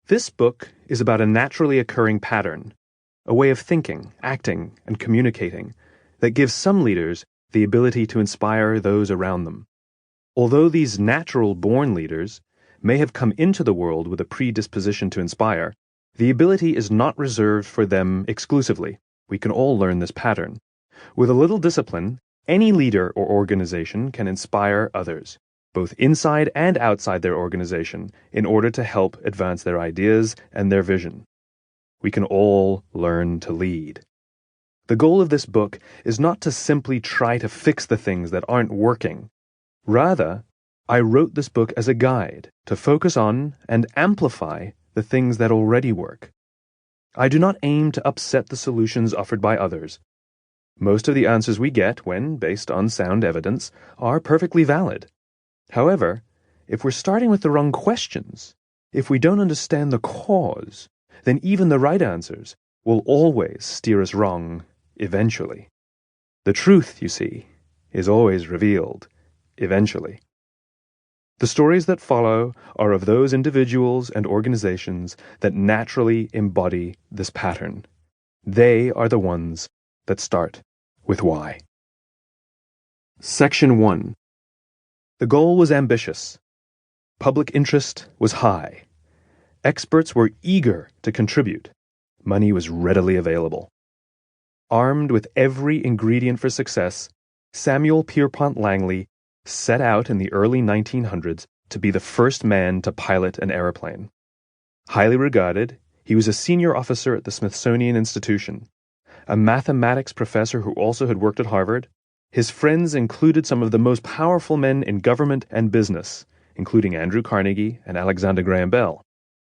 This book is about a naturally occurring pattern, a way of thinking, acting, and communicating that gives some leaders the ability to inspire those around them. Although these natural-born leaders may have come into the world with a predisposition to inspire, the ability is not reserved for them exclusively. We can all learn this pattern. With a little discipline, any leader or organization can inspire others, both inside and outside their organization, in order to help advance their ideas and their vision. We can all learn to lead. The goal of this book is not to simply try to fix the things that aren't working. Rather, I wrote this book as a guide to focus on and amplify the things that already work. I do not aim to upset the solutions offered by others. Most of the answers we get, when based on sound evidence, are perfectly valid. However, if we're starting with the wrong questions, if we don't understand the cause, then even the right answers will always steer us wrong eventually. The truth, you see, is always revealed eventually. The stories that follow are of those individuals and organizations that naturally embody this pattern. They are the ones that start with why. Section 1. The goal was ambitious. Public interest was high. Experts were eager to contribute. Money was readily available. Armed with every ingredient for success, Samuel Pierpont Langley set out in the early 1900s to be the first man to pilot an airplane. Highly regarded, he was a senior officer at the Smithsonian Institution. A mathematics professor who also had worked at Harvard, his friends included some of the most powerful men in government and business, including Andrew Carnegie and Alexander Graham Bell.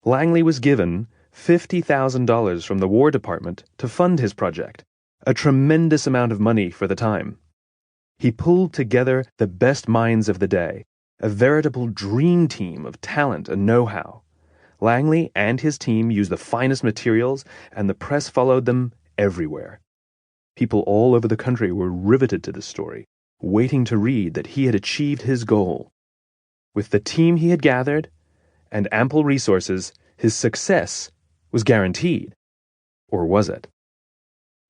Langley was given $50,000 from the War Department to fund his project, a tremendous amount of money for the time. He pulled together the best minds of the day, a veritable dream team of talent and know-how. Langley and his team used the finest materials, and the press followed them everywhere. People all over the country were riveted to this story, waiting to read that he had achieved his goal. With the team he had gathered and ample resources, his success was guaranteed. Or was it?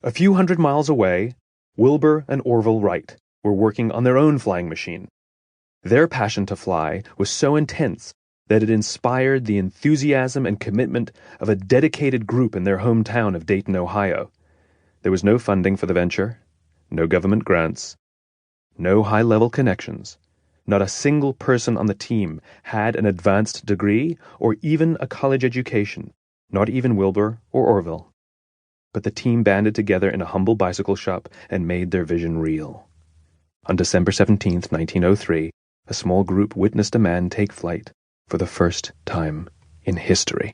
A few hundred miles away, Wilbur and Orville Wright were working on their own flying machine. Their passion to fly was so intense that it inspired the enthusiasm and commitment of a dedicated group in their hometown of Dayton, Ohio. There was no funding for the venture, no government grants, no high-level connections. Not a single person on the team had an advanced degree or even a college education, not even Wilbur or Orville. But the team banded together in a humble bicycle shop and made their vision real. On December 17, 1903, a small group witnessed a man take flight for the first time in history.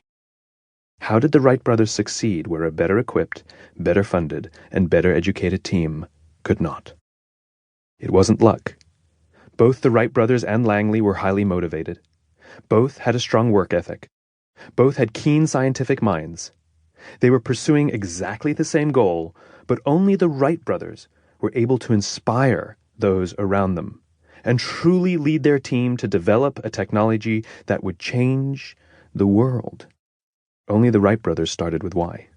How did the Wright brothers succeed where a better equipped, better funded, and better educated team could not? It wasn't luck. Both the Wright brothers and Langley were highly motivated. Both had a strong work ethic. Both had keen scientific minds. They were pursuing exactly the same goal, but only the Wright brothers were able to inspire those around them and truly lead their team to develop a technology that would change the world. Only the Wright brothers started with why.